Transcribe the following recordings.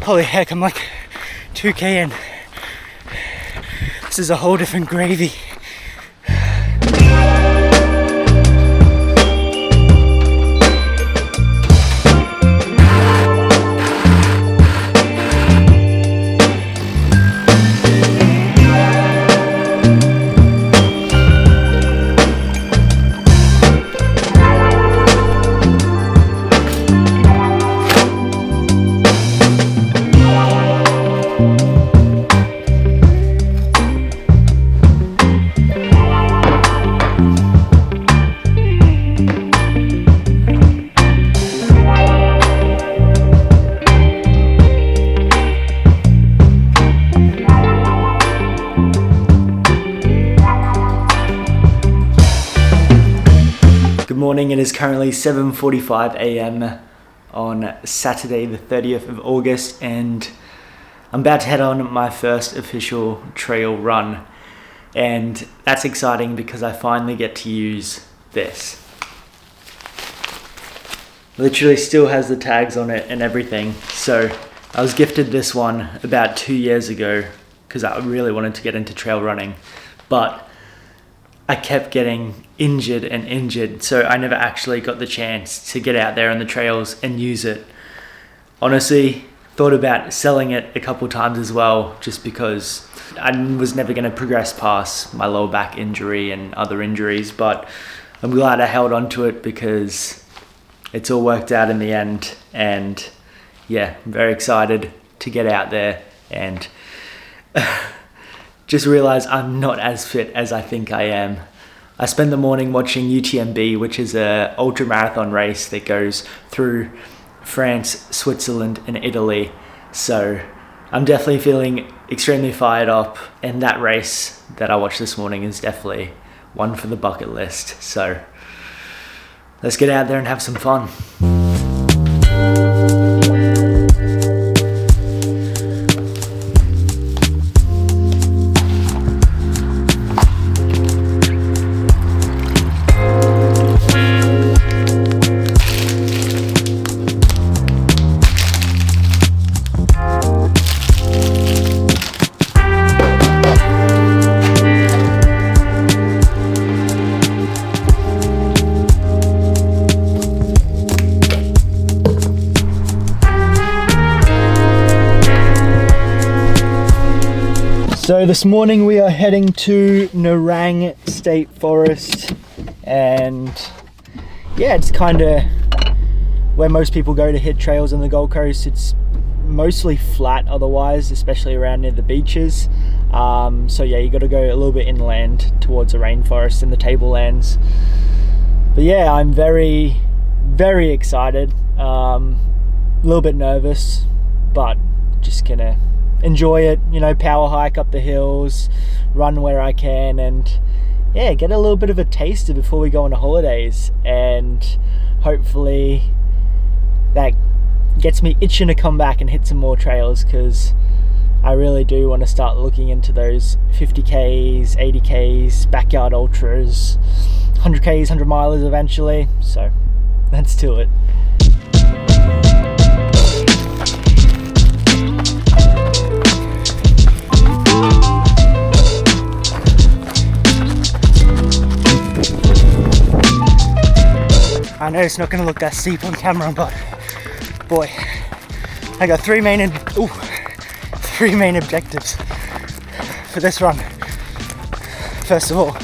Holy heck, I'm like 2k in. This is a whole different gravy. Good morning, it is currently 7:45 a.m. on Saturday the 30th of August, and I'm about to head on my first official trail run, and that's exciting because I finally get to use this. Literally still has the tags on it and everything. So I was gifted this one about 2 years ago because I really wanted to get into trail running, but I kept getting injured, so I never actually got the chance to get out there on the trails and use it. Honestly, thought about selling it a couple times as well, just because I was never going to progress past my lower back injury and other injuries, but I'm glad I held on to it because it's all worked out in the end. And yeah, I'm very excited to get out there and just realize I'm not as fit as I think I am. I spent the morning watching UTMB, which is a ultra marathon race that goes through France, Switzerland and Italy. So I'm definitely feeling extremely fired up, and that race that I watched this morning is definitely one for the bucket list. So let's get out there and have some fun. So this morning we are heading to Nerang State Forest, and yeah, it's kind of where most people go to hit trails on the Gold Coast. It's mostly flat otherwise, especially around near the beaches. So yeah, you got to go a little bit inland towards the rainforest and the tablelands. But yeah, I'm very, very excited. A little bit nervous, but just gonna enjoy it, you know, power hike up the hills, run where I can, and yeah, get a little bit of a taster before we go on holidays. And hopefully that gets me itching to come back and hit some more trails, because I really do want to start looking into those 50Ks, 80Ks, backyard ultras, 100Ks, 100 milers eventually. So let's do it. I know it's not going to look that steep on camera, but boy, I got three main objectives for this run. First of all,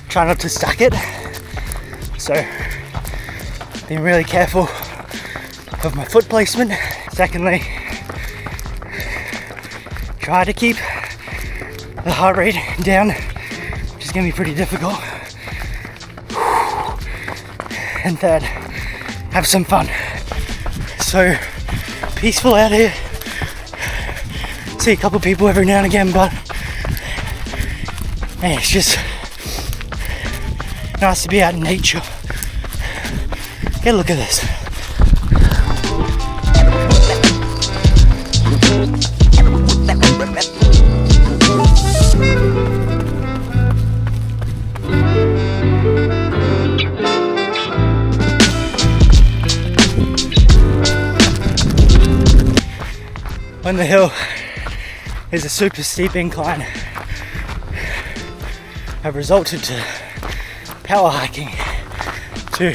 try not to stack it, so being really careful of my foot placement. Secondly, try to keep the heart rate down, which is going to be pretty difficult. And third, have some fun. So peaceful out here. See a couple people every now and again, but hey, it's just nice to be out in nature. Get a look at this. on the hill is a super steep incline, have resulted to power hiking to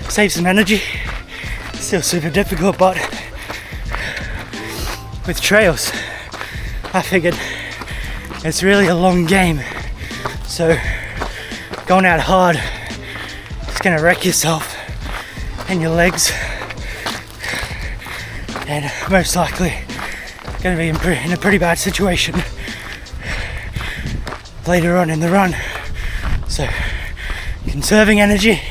save some energy. Still super difficult, but with trails I figured it's really a long game, so going out hard is gonna wreck yourself and your legs, and most likely gonna be in a pretty bad situation later on in the run. So conserving energy.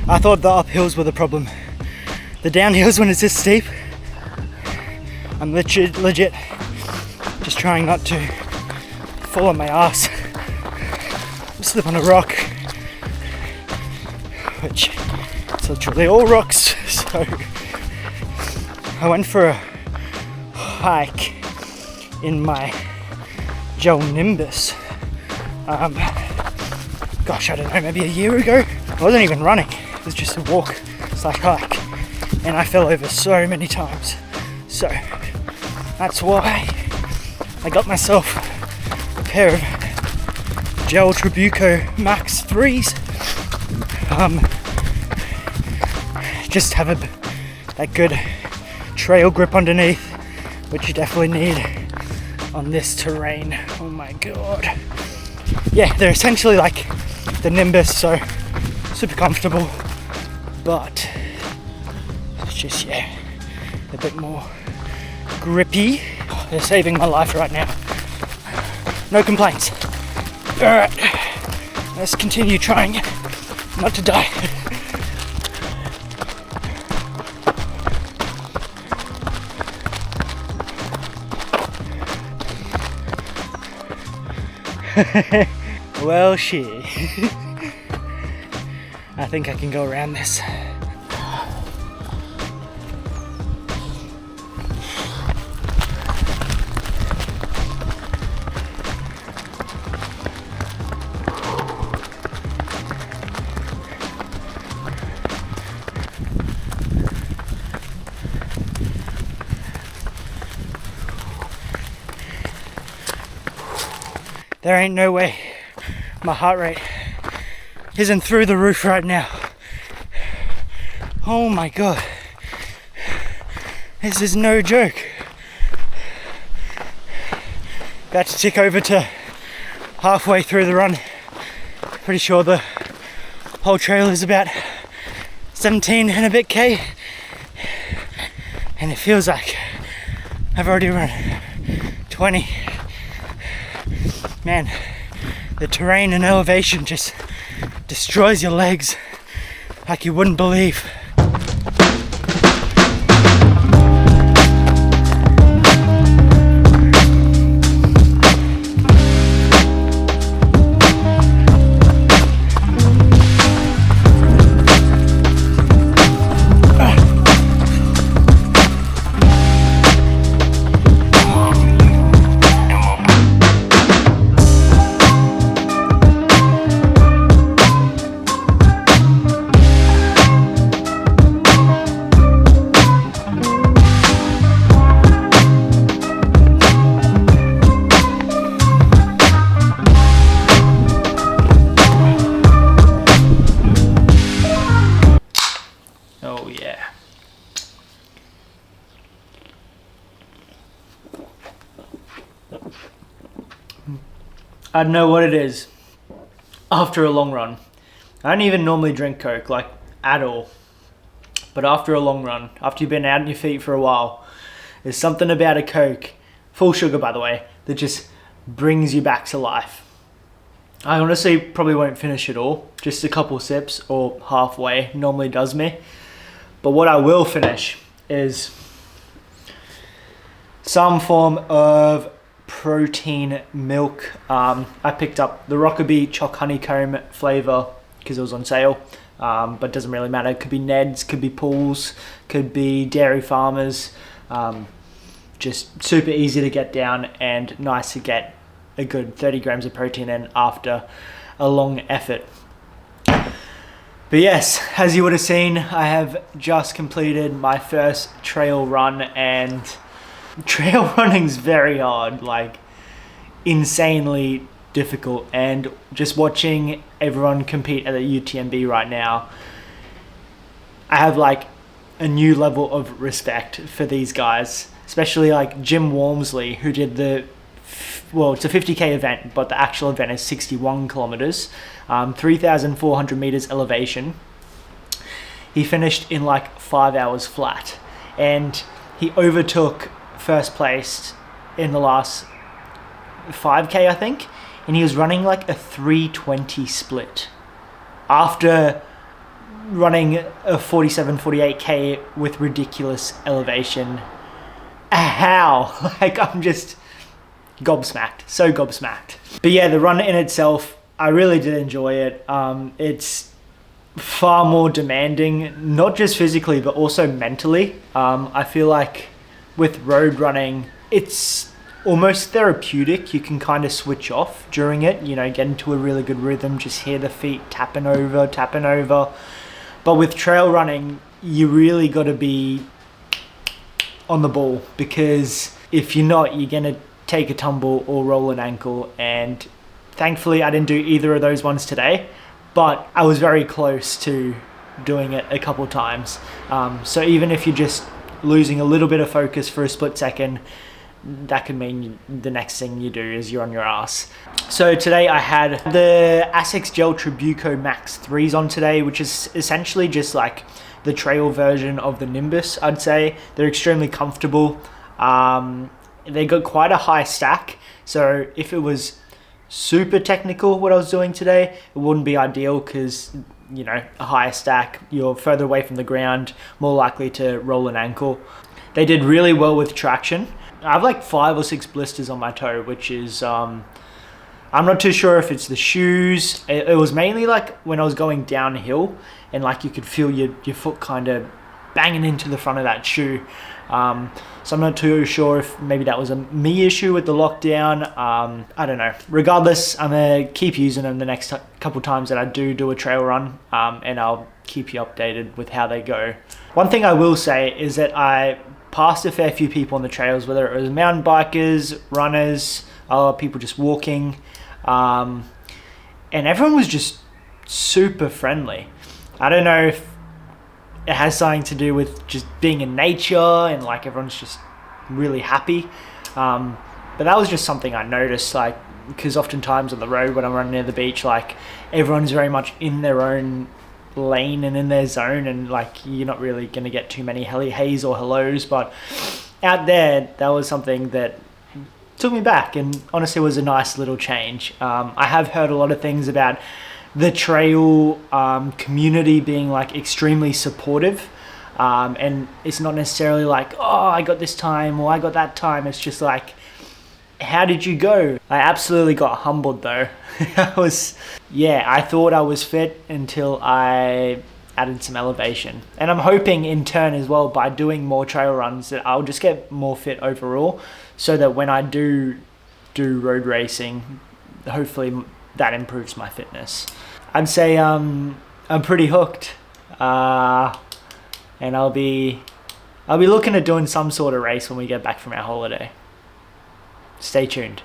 I thought the uphills were the problem. The downhills, when it's this steep, I'm legit just trying not to fall on my ass, slip on a rock, which is literally all rocks. So I went for a hike in my gel Nimbus. Gosh, I don't know, maybe a year ago. I wasn't even running. It was just a walk / hike, and I fell over so many times. So that's why I got myself a pair of gel Trabuco Max 3s. Just have that good trail grip underneath, which you definitely need on this terrain. Oh my god. Yeah, they're essentially like the Nimbus, so super comfortable, but it's just, yeah, a bit more grippy. Oh, they're saving my life right now. No complaints. Alright, let's continue trying not to die. Well, shit. I think I can go around this. There ain't no way my heart rate isn't through the roof right now. Oh my god. This is no joke. About to tick over to halfway through the run. Pretty sure the whole trail is about 17 and a bit K. And it feels like I've already run 20. Man, the terrain and elevation just destroys your legs like you wouldn't believe. Oh yeah. I don't know what it is after a long run. I don't even normally drink Coke, like, at all. But after a long run, after you've been out on your feet for a while, there's something about a Coke, full sugar by the way, that just brings you back to life. I honestly probably won't finish it all, just a couple sips or halfway normally does me. But what I will finish is some form of protein milk. I picked up the Rockaby Choc Honeycomb flavor because it was on sale, but it doesn't really matter. It could be Ned's, could be Pools, could be Dairy Farmers. Just super easy to get down and nice to get a good 30 grams of protein in after a long effort. But yes, as you would have seen, I have just completed my first trail run, and trail running's very hard, like insanely difficult. And just watching everyone compete at the UTMB right now, I have like a new level of respect for these guys, especially like Jim Walmsley, who did it's a 50k event, but the actual event is 61 kilometers, 3,400 meters elevation. He finished in like 5 hours flat, and he overtook first place in the last 5k, I think, and he was running like a 3:20 split after running a 47-48k with ridiculous elevation. How? Like, I'm just gobsmacked, so gobsmacked. But yeah, the run in itself, I really did enjoy it. It's far more demanding, not just physically, but also mentally. I feel like with road running, it's almost therapeutic. You can kind of switch off during it, you know, get into a really good rhythm, just hear the feet tapping over. But with trail running, you really got to be on the ball, because if you're not, you're going to take a tumble or roll an ankle. And thankfully I didn't do either of those ones today, but I was very close to doing it a couple times. So even if you're just losing a little bit of focus for a split second, that could mean the next thing you do is you're on your ass. So today I had the ASICS Gel Trabuco Max 3s on today, which is essentially just like the trail version of the Nimbus, I'd say. They're extremely comfortable. They got quite a high stack, so if it was super technical what I was doing today, it wouldn't be ideal, because, you know, a higher stack, you're further away from the ground, more likely to roll an ankle. They did really well with traction. I have like 5 or 6 blisters on my toe, which is, I'm not too sure if it's the shoes. It was mainly like when I was going downhill, and like you could feel your foot kind of banging into the front of that shoe. So I'm not too sure if maybe that was a me issue with the lockdown. I don't know. Regardless, I'm going to keep using them the next couple times that I do a trail run, and I'll keep you updated with how they go. One thing I will say is that I passed a fair few people on the trails, whether it was mountain bikers, runners, people just walking, and everyone was just super friendly. I don't know if it has something to do with just being in nature and like everyone's just really happy. But that was just something I noticed, like, because oftentimes on the road when I'm running near the beach, like everyone's very much in their own lane and in their zone, and like you're not really going to get too many heys or hellos. But out there, that was something that took me back, and honestly was a nice little change. I have heard a lot of things about the trail community being like extremely supportive, and it's not necessarily like, oh, I got this time or I got that time. It's just like, how did you go? I absolutely got humbled though. I thought I was fit until I added some elevation, and I'm hoping in turn as well, by doing more trail runs, that I'll just get more fit overall, so that when I do road racing, hopefully that improves my fitness. I'd say I'm pretty hooked, and I'll be looking at doing some sort of race when we get back from our holiday. Stay tuned.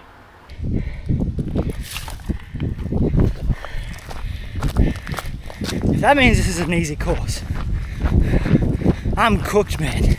If that means this is an easy course, I'm cooked, man.